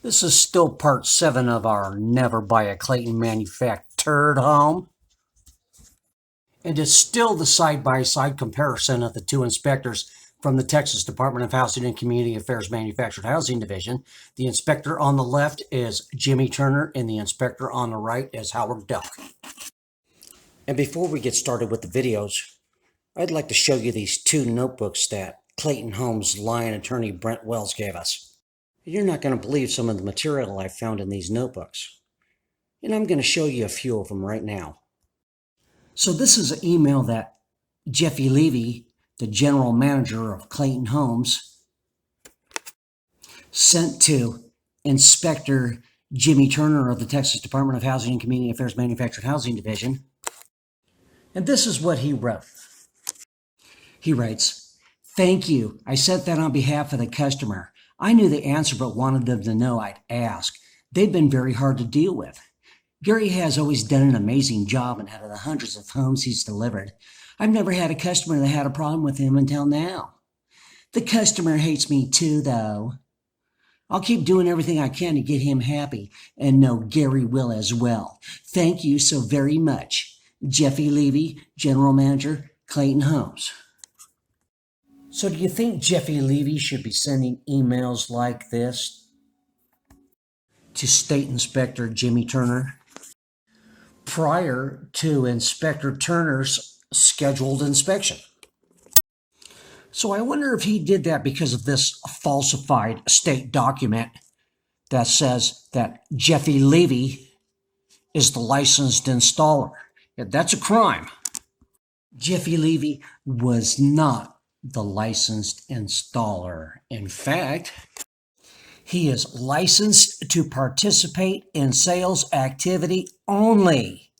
This is still part 7 of our Never Buy a Clayton Manufactured Home. And it's still the side-by-side comparison of the two inspectors from the Texas Department of Housing and Community Affairs Manufactured Housing Division. The inspector on the left is Jimmy Turner, and the inspector on the right is Howard Duck. And before we get started with the videos, I'd like to show you these two notebooks that Clayton Homes Lion attorney Brent Wells gave us. You're not going to believe some of the material I found in these notebooks. And I'm going to show you a few of them right now. So this is an email that Jeffy Levy, the general manager of Clayton Homes, sent to Inspector Jimmy Turner of the Texas Department of Housing and Community Affairs Manufactured Housing Division. And this is what he wrote. He writes, "Thank you. I sent that on behalf of the customer. I knew the answer but wanted them to know I'd ask. They've been very hard to deal with. Gary has always done an amazing job, and out of the hundreds of homes he's delivered, I've never had a customer that had a problem with him until now. The customer hates me too, though. I'll keep doing everything I can to get him happy, and know Gary will as well. Thank you so very much. Jeffy Levy, General Manager, Clayton Homes." So do you think Jeffy Levy should be sending emails like this to State Inspector Jimmy Turner prior to Inspector Turner's scheduled inspection? So I wonder if he did that because of this falsified state document that says that Jeffy Levy is the licensed installer. Yeah, that's a crime. Jeffy Levy was not the licensed installer. In fact, he is licensed to participate in sales activity only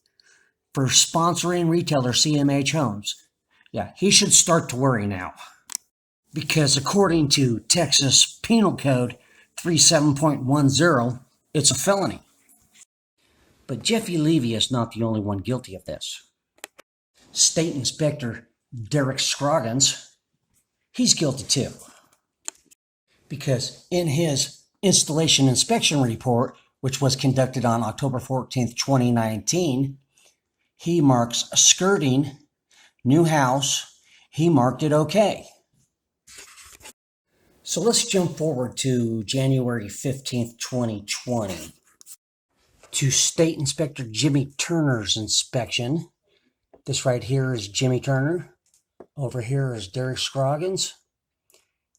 for sponsoring retailer CMH Homes. Yeah, he should start to worry now, because according to Texas Penal Code 37.10, it's a felony. But Jeffy Levy is not the only one guilty of this. State Inspector Derek Scroggins, he's guilty too, because in his installation inspection report, which was conducted on October 14th, 2019, he marks skirting, new house, he marked it okay. So let's jump forward to January 15th, 2020, to State Inspector Jimmy Turner's inspection. This right here is Jimmy Turner. Over here is Derek Scroggins.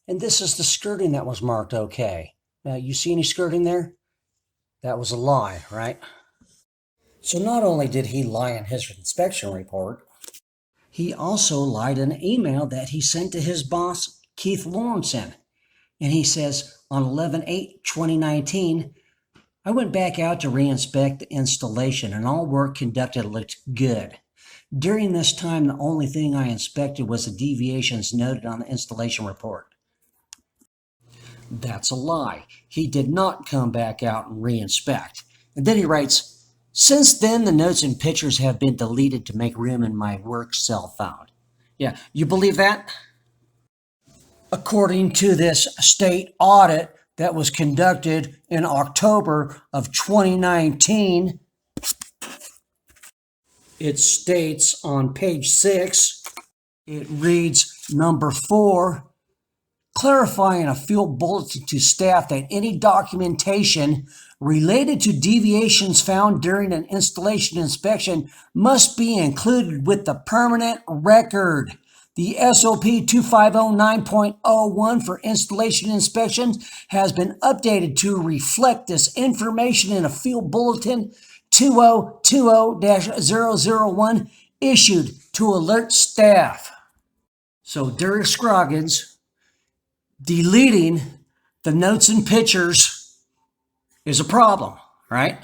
And this is the skirting that was marked okay. Now, you see any skirting there? That was a lie, right? So not only did he lie in his inspection report, he also lied in an email that he sent to his boss, Keith Lawrenson. And he says, on 11/8/2019, I went back out to re-inspect the installation, and all work conducted looked good. During this time, the only thing I inspected was the deviations noted on the installation report. That's a lie. He did not come back out and re-inspect. And then he writes, "Since then, the notes and pictures have been deleted to make room in my work cell phone." Yeah, you believe that? According to this state audit that was conducted in October of 2019, it states on page 6, it reads number 4, clarifying a field bulletin to staff that any documentation related to deviations found during an installation inspection must be included with the permanent record. The SOP 2509.01 for installation inspections has been updated to reflect this information in a field bulletin 2020-001 issued to alert staff. So Derek Scroggins deleting the notes and pictures is a problem, right?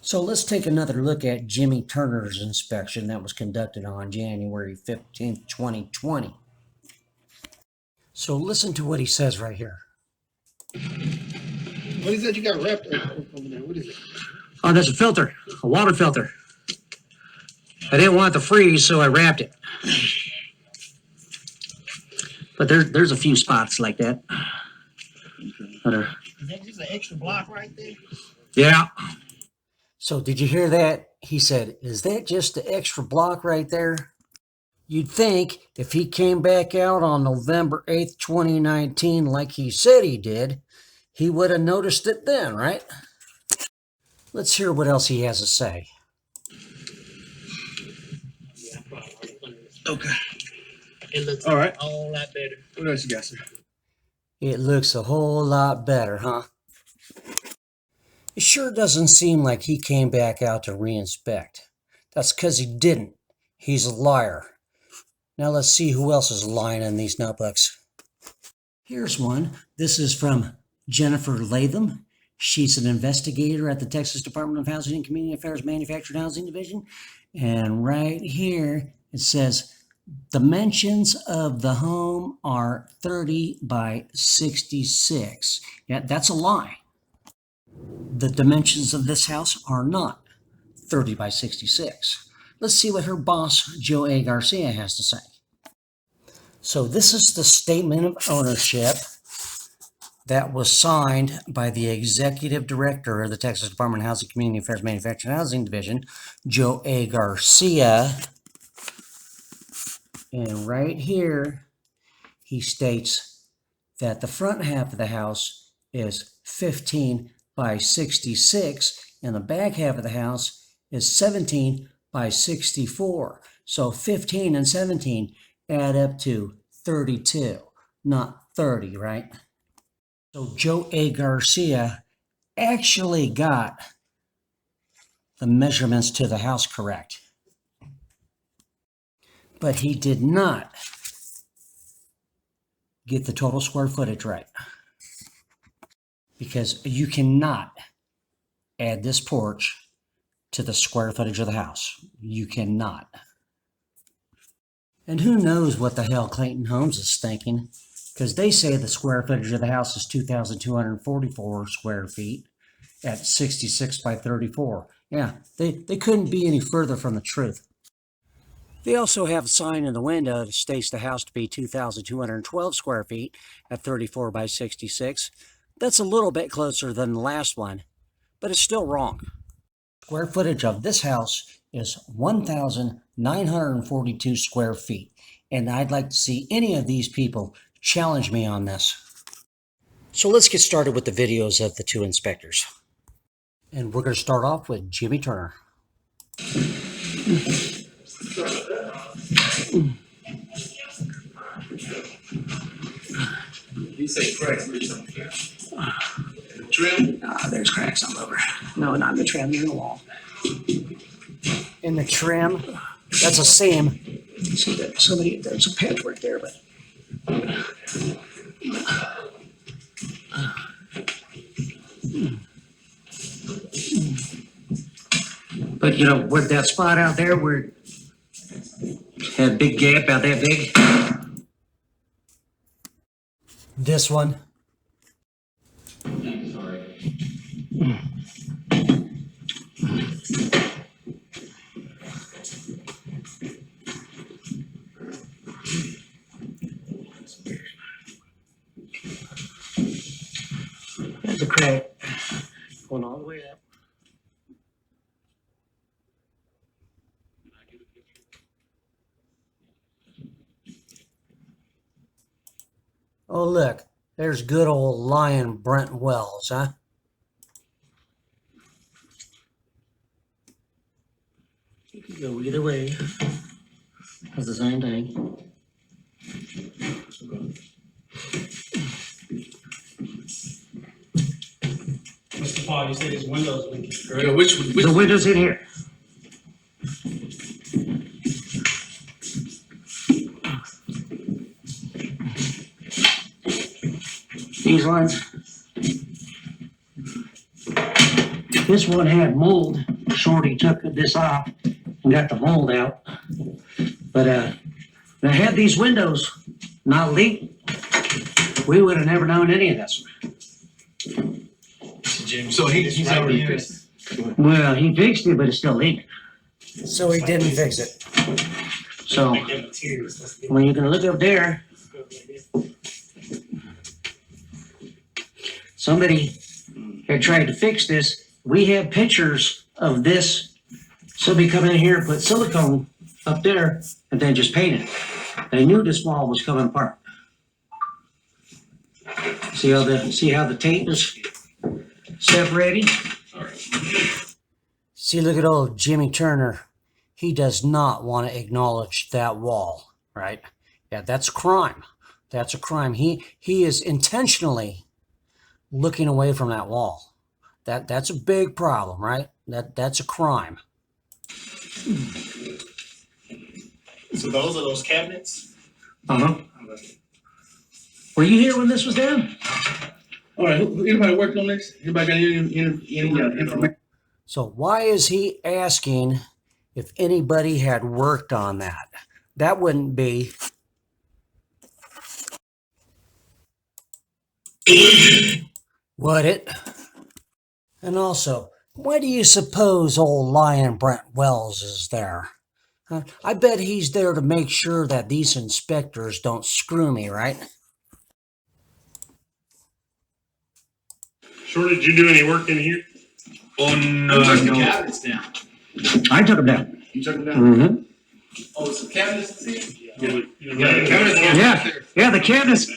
So let's take another look at Jimmy Turner's inspection that was conducted on January 15th, 2020. So listen to what he says right here. What is that you got wrapped over there? What is it? Oh, there's a filter, a water filter. I didn't want it to freeze, so I wrapped it. But there's a few spots like that that are Is that just an extra block right there? Yeah. So did you hear that? He said, is that just the extra block right there? You'd think if he came back out on November 8th, 2019, like he said he did, he would have noticed it then, right? Let's hear what else he has to say. Okay. It looks All right. a whole lot better. What else you got, sir? It looks a whole lot better, huh? It sure doesn't seem like he came back out to re-inspect. That's because he didn't. He's a liar. Now let's see who else is lying in these notebooks. Here's one. This is from Jennifer Latham. She's an investigator at the Texas Department of Housing and Community Affairs Manufactured Housing Division. And right here it says, dimensions of the home are 30 by 66. Yeah, that's a lie. The dimensions of this house are not 30 by 66. Let's see what her boss, Joe A. Garcia, has to say. So this is the statement of ownership that was signed by the executive director of the Texas Department of Housing Community Affairs Manufactured Housing Division, Joe A. Garcia. And right here, he states that the front half of the house is 15 by 66 and the back half of the house is 17 by 64. So 15 and 17 add up to 32, not 30, right? So Joe A. Garcia actually got the measurements to the house correct, but he did not get the total square footage right, because you cannot add this porch to the square footage of the house. You cannot. And who knows what the hell Clayton Homes is thinking, because they say the square footage of the house is 2,244 square feet at 66 by 34. Yeah, they couldn't be any further from the truth. They also have a sign in the window that states the house to be 2,212 square feet at 34 by 66. That's a little bit closer than the last one, but it's still wrong. Square footage of this house is 1,942 square feet, and I'd like to see any of these people challenge me on this. So let's get started with the videos of the two inspectors. And we're going to start off with Jimmy Turner. You say cracks or something. Trim? There's cracks all over. No, not in the trim, in the wall. In the trim, that's a seam. See that there's a patchwork there, but you know, with that spot out there where had a big gap about that big. This one. There's a crack going all the way up. Oh, look, there's good old Lion Brent Wells, huh? You could go either way. It's the same thing. Mr. Paul, you said his windows leaking. Yeah, which The window's in here. These ones. This one had mold. Shorty took this off and got the mold out. But if I had these windows not leaked, we would have never known any of this. Jim, So he's right already here. fixed it. Well, he fixed it, but it's still leaking. So he didn't fix it. So Like them materials. Let's get when you're gonna look up there, so somebody had tried to fix this. We have pictures of this. Somebody come in here, put silicone up there, and then just paint it. They knew this wall was coming apart. See how the tape is separating? See, look at old Jimmy Turner. He does not want to acknowledge that wall, right? Yeah, that's a crime. That's a crime. He is intentionally looking away from that wall. That's a big problem, right? That's a crime. So those are those cabinets? Uh-huh. Were you here when this was done? All right, anybody worked on this? Anybody got any information? So why is he asking if anybody had worked on that? That wouldn't be. Would it? And also, why do you suppose old Lion Brent Wells is there? I bet he's there to make sure that these inspectors don't screw me, right? Short, did you do any work in here? Who took the cabinets down? I took them down. You took them down? Mm-hmm. Oh, some cabinets in here? Yeah, the cabinets.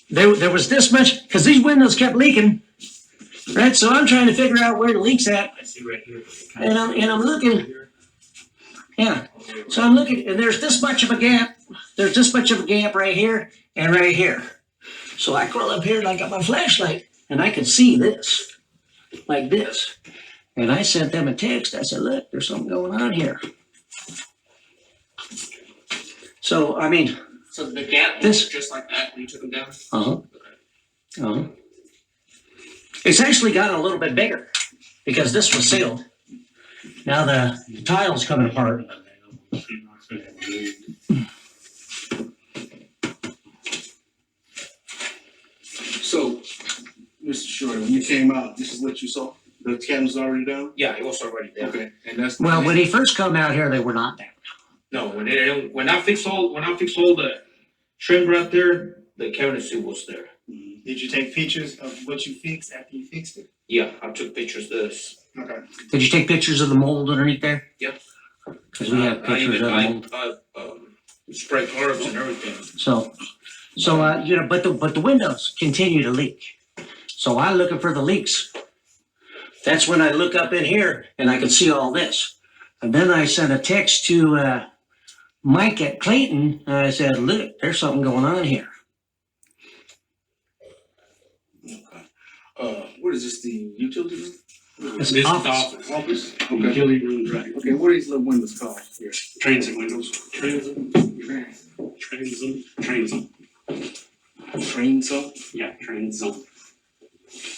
There was this much, because these windows kept leaking, right? So I'm trying to figure out where the leak's at, I see right here. and I'm looking. Yeah, so I'm looking, and there's this much of a gap. There's this much of a gap right here and right here. So I crawl up here and I got my flashlight, and I can see this, like this. And I sent them a text. I said, "Look, there's something going on here." So I mean. So the gap This- was just like that when you took them down? Uh-huh. It's actually gotten a little bit bigger because this was sealed. Now the tile's coming apart. So, Mr. Short, when you came out, this is what you saw? The cabinets already down? Yeah, it was already down. Okay, and that's. Well, when he first come out here, they were not down. No, when I fixed all the trim right there, the cabinet was there. Did you take pictures of what you fixed after you fixed it? Yeah, I took pictures of this. Okay. Did you take pictures of the mold underneath there? Yep. Because we have pictures of the mold. Spray carbs and everything. So but the windows continue to leak. So I'm looking for the leaks. That's when I look up in here and I can see all this. And then I sent a text to Mike at Clayton, and I said, "Look, there's something going on here." Okay. What is this, the utility room? It's This is the office. office. Office? Okay. Utility room, right. Okay, what are these little windows called here? Transit windows. Transom. Transom? Yeah, transom.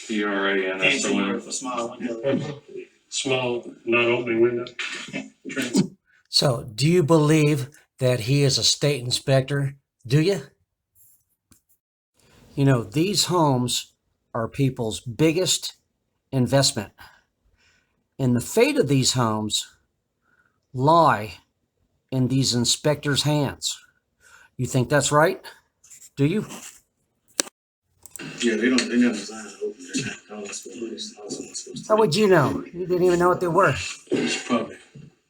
TRANS. Fancy word for small window. Small, not opening window. Transom. So, do you believe that he is a state inspector? Do you? You know, these homes are people's biggest investment. And the fate of these homes lie in these inspectors' hands. You think that's right? Do you? Yeah, they never designed it open. How would you know? You didn't even know what they were. It's probably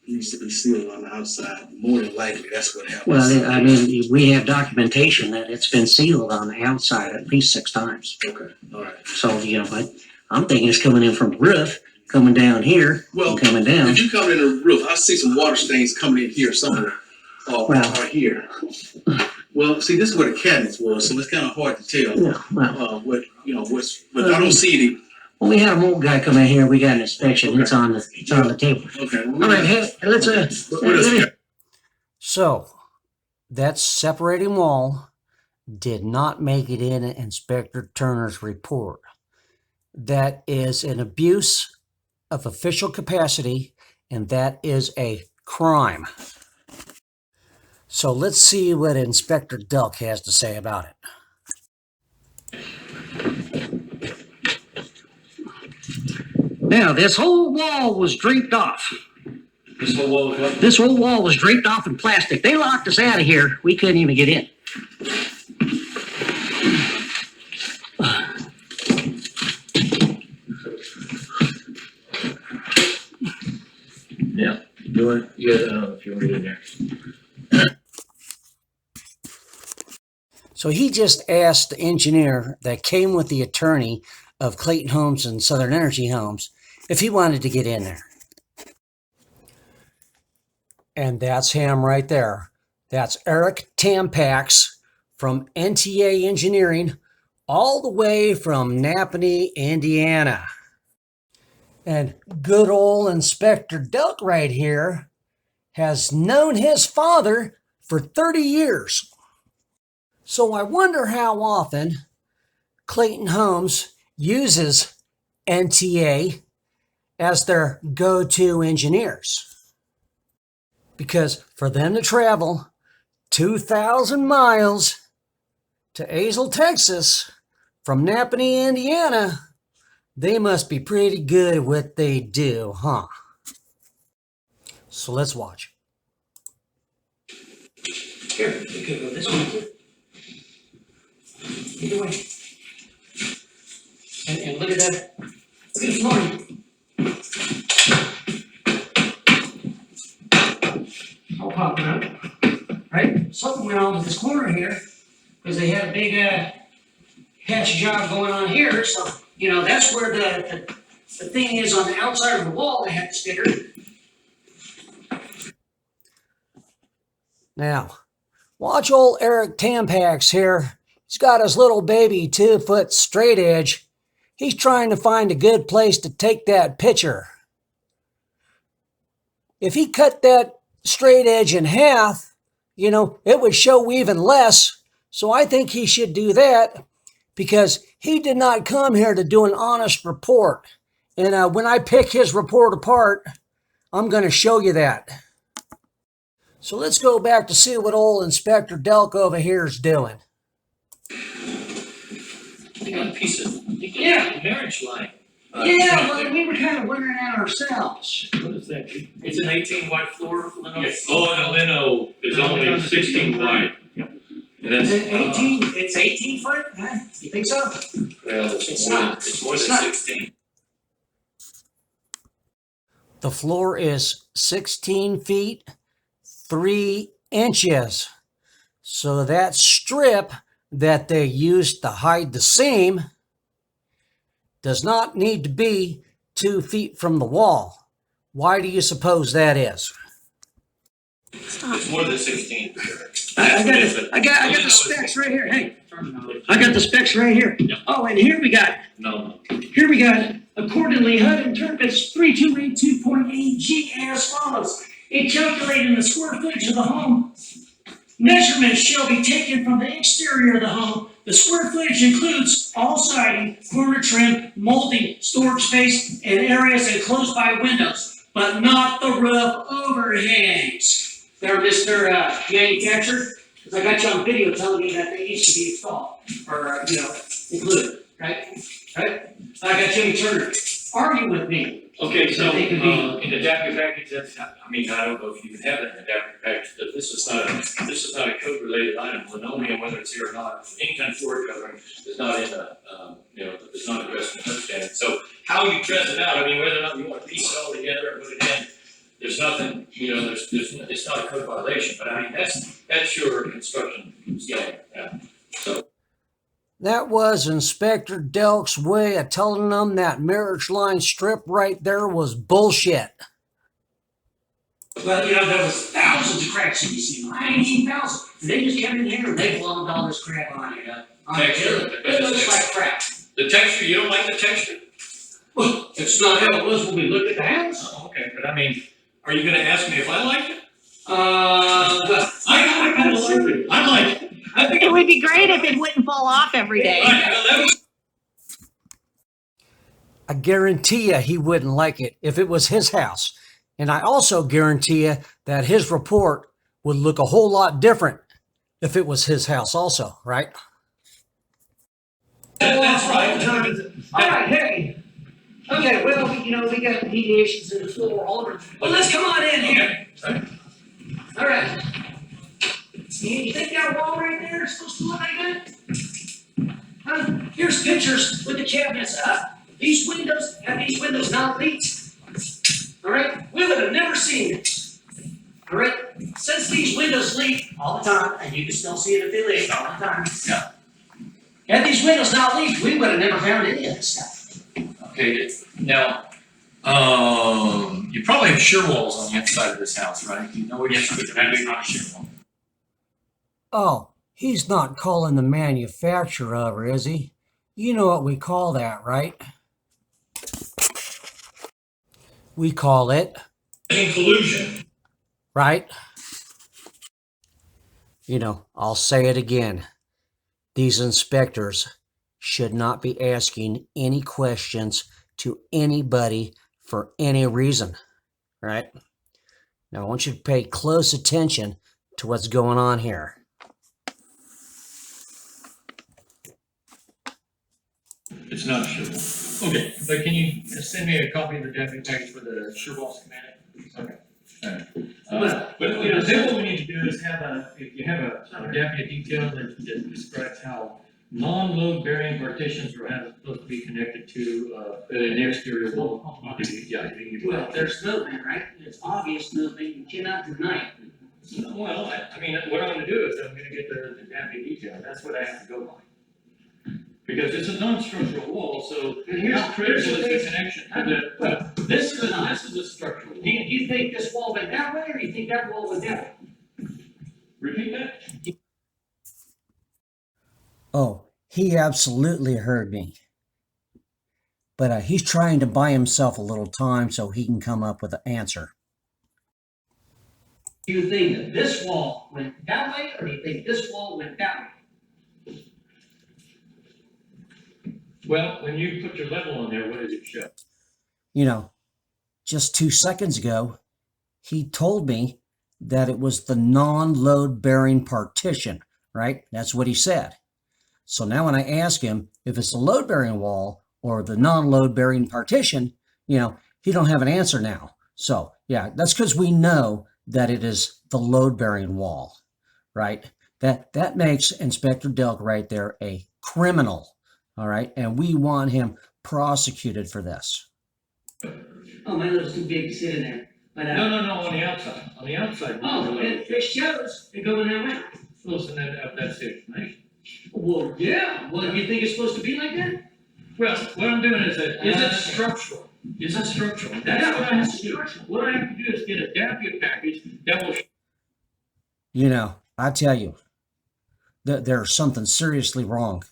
needs to be sealed on the outside. More than likely, that's what happened. Well, I mean, we have documentation that it's been sealed on the outside at least 6 times. Okay, all right. So, you know, but I'm thinking it's coming in from the roof, coming down here, Well, and coming down. if you come in the roof, I see some water stains coming in here somewhere. Well- Or here. Well, see, this is where the cabinets was, so it's kind of hard to tell. Yeah, well, But I don't see any. when we had a mold guy come in here, we got an inspection. It's on the table. Okay. All right, hey, let's What is So, that separating wall did not make it in Inspector Turner's report. That is an abuse of official capacity, and that is a crime. So let's see what Inspector Delk has to say about it. Now, this whole wall was draped off. This whole wall is This whole wall was draped off in plastic. They locked us out of here. We couldn't even get in. Yeah, you guys, I don't know if you want to get in there. So he just asked the engineer that came with the attorney of Clayton Homes and Southern Energy Homes if he wanted to get in there. And that's him right there. That's Eric Tampax from NTA Engineering, all the way from Napanee, Indiana. And good old Inspector Delk right here has known his father for 30 years. So I wonder how often Clayton Homes uses NTA as their go-to engineers. Because for them to travel 2,000 miles to Azle, Texas from Napanee, Indiana, they must be pretty good at what they do, huh? So let's watch. Here, you could go this way too. Either way. And look at that. Look at the flooring. All popping up. Right? Something went on with this corner here because they had a big patch job going on here. So, you know, that's where the thing is on the outside of the wall. They had the sticker. Now, watch old Eric Tampax here. He's got his little baby 2-foot straight edge. He's trying to find a good place to take that picture. If he cut that straight edge in half, you know, it would show even less. So I think he should do that because he did not come here to do an honest report. And when I pick his report apart, I'm going to show you that. So let's go back to see what old Inspector Delk over here is doing. They got a piece of, Yeah. marriage line. Yeah, well, we were kind of wondering that ourselves. What is that? It's an 18 wide floor. Yes. Oh, and the lino is only 16 wide. And that's, It's 18 foot? Huh? You think so? well, It's not. It's more It's than not. 16. The floor is 16 feet, 3 inches. So that strip that they used to hide the seam does not need to be 2 feet from the wall. Why do you suppose that is? It's more than 16. I got the specs right here. Hey, I got the specs right here. Oh, and here we got accordingly HUD interprets 3282.8G as follows. It calculated the square footage of the home. Measurements shall be taken from the exterior of the home. The square footage includes all siding, corner trim, molding, storage space, and areas enclosed by windows, but not the roof overhangs. There, Mr. Manufacturer, because I got you on video telling me that they each should be installed, or, included, right? Right? I got Jimmy Turner. Argue with me. Okay, so, They could be- in the adaptive package, that's, I mean, I don't know if you can have that in the adaptive package, but this is not a code-related item, linoleum, whether it's here or not, any kind of floor covering is not in the, is not addressed in the code standard. So how you dress it out, I mean, whether or not you want to piece it all together or put it in, there's nothing, it's not a code violation, but I mean, that's your construction skill, yeah, so. That was Inspector Delk's way of telling them that marriage line strip right there was bullshit. Well, there was thousands of cracks in the ceiling. 19,000. They just came in here and they blown all this crap on it. It looks like crap. The texture, you don't like the texture? Well, it's not how it was when we looked at the house. Oh, okay, but I mean, are you gonna ask me if I like it? I kind of like it. I like it. I think It would be great if it wouldn't fall off every day. I guarantee you he wouldn't like it if it was his house. And I also guarantee you that his report would look a whole lot different if it was his house also, right? That's right. All right, hey. Okay, well, we got deviations in the floor all over. Well, let's come on in here. All right. You think that wall right there is supposed to look like that? Here's pictures with the cabinets up. Have these windows not leaked? All right, we would have never seen it. All right, since these windows leak all the time, and you can still see it if they leak all the time. Yeah. Had these windows not leaked, we would have never found any of this stuff. Okay, now, you probably have shear walls on the inside of this house, right? You know where you have to put the battery on a shear wall. Oh, he's not calling the manufacturer over, is he? You know what we call that, right? We call it, Collusion. right? You know, I'll say it again. These inspectors should not be asking any questions to anybody for any reason, right? Now, I want you to pay close attention to what's going on here. It's not a shear wall. Okay, but can you send me a copy of the deputy package for the shear wall schematic? Okay. All right. But, you know, then what we need to do is if you have a deputy detail that describes how non-load bearing partitions are supposed to be connected to, an exterior wall. Yeah. Well, there's movement, right? It's obvious movement. You cannot deny it. Well, I mean, what I'm gonna do is I'm gonna get the deputy detail, that's what I have to go by. Because it's a non-structural wall, so how critical is the connection? This is a structural wall. Do you think this wall went that way, or do you think that wall went that way? Repeat that? Oh, he absolutely heard me. But he's trying to buy himself a little time so he can come up with an answer. Do you think that this wall went that way, or do you think this wall went that way? Well, when you put your level on there, what does it show? You know, just 2 seconds ago, he told me that it was the non-load bearing partition, right? That's what he said. So now when I ask him if it's the load bearing wall or the non-load bearing partition, you know, he don't have an answer now. So yeah, that's because we know that it is the load bearing wall, right? That makes Inspector Delk right there a criminal. All right, and we want him prosecuted for this. Oh, my lips too big to sit in there. But, No, on the outside, Oh, it shows it going that way. Listen, that's the explanation. Well, yeah. Well, you think it's supposed to be like that? Well, what I'm doing is it structural? Is it structural? That's what I have to do. What I have to do is get a deputy package that will. You know, I tell you, there's something seriously wrong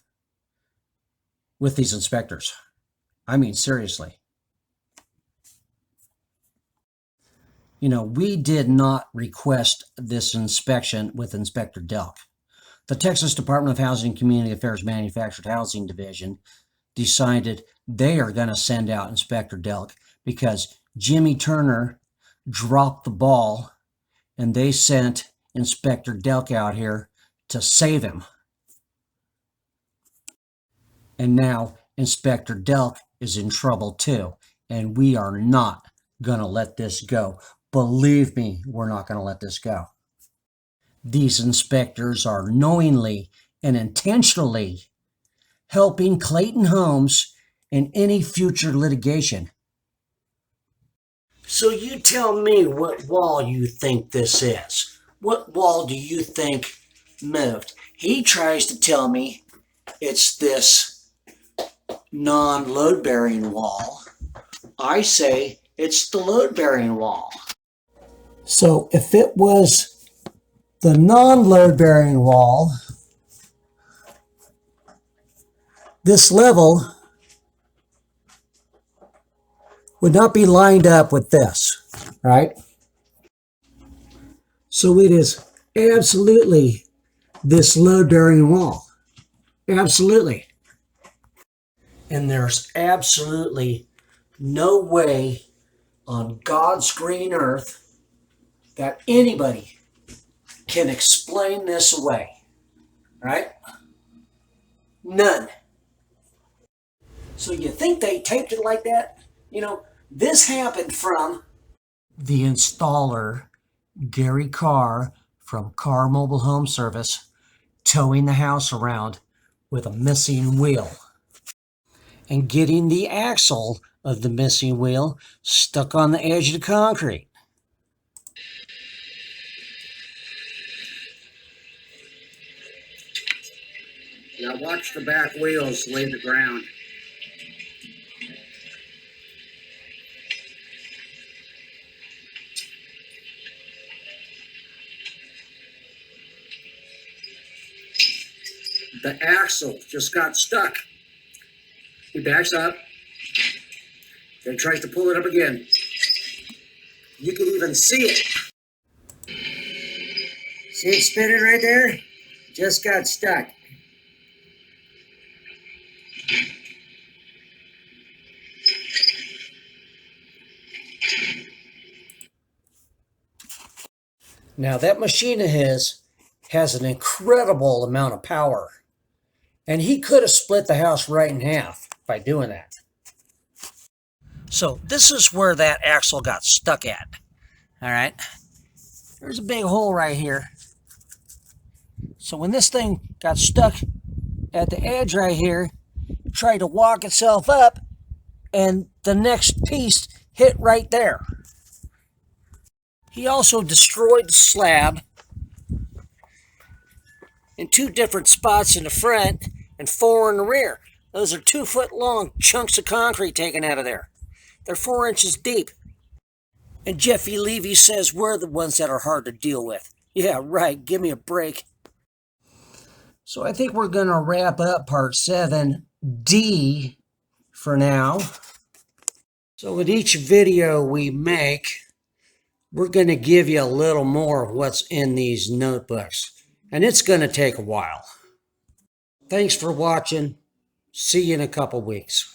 with these inspectors. I mean, seriously. You know, we did not request this inspection with Inspector Delk. The Texas Department of Housing and Community Affairs Manufactured Housing Division decided they are going to send out Inspector Delk because Jimmy Turner dropped the ball and they sent Inspector Delk out here to save him. And now Inspector Delk is in trouble too. And we are not going to let this go. Believe me, we're not going to let this go. These inspectors are knowingly and intentionally helping Clayton Homes in any future litigation. So you tell me what wall you think this is. What wall do you think moved? He tries to tell me it's this non-load bearing wall. I say it's the load bearing wall. So if it was the non-load bearing wall, this level would not be lined up with this, right? So it is absolutely this load bearing wall. Absolutely. And there's absolutely no way on God's green earth that anybody can explain this away, right? None. So you think they taped it like that? You know, this happened from the installer, Gary Carr from Carr Mobile Home Service, towing the house around with a missing wheel and getting the axle of the missing wheel stuck on the edge of the concrete. Now watch the back wheels leave the ground. The axle just got stuck. He backs up, then tries to pull it up again. You can even see it. See it spinning right there? Just got stuck. Now that machine of his has an incredible amount of power. And he could have split the house right in half by doing that. So this is where that axle got stuck at. All right. There's a big hole right here. So when this thing got stuck at the edge right here, it tried to walk itself up, and the next piece hit right there. He also destroyed the slab in 2 different spots in the front and 4 in the rear. Those are 2-foot long chunks of concrete taken out of there. They're 4 inches deep. And Jeffy Levy says we're the ones that are hard to deal with. Yeah, right. Give me a break. So I think we're going to wrap up part 7D for now. So with each video we make, we're going to give you a little more of what's in these notebooks. And it's going to take a while. Thanks for watching. See you in a couple weeks.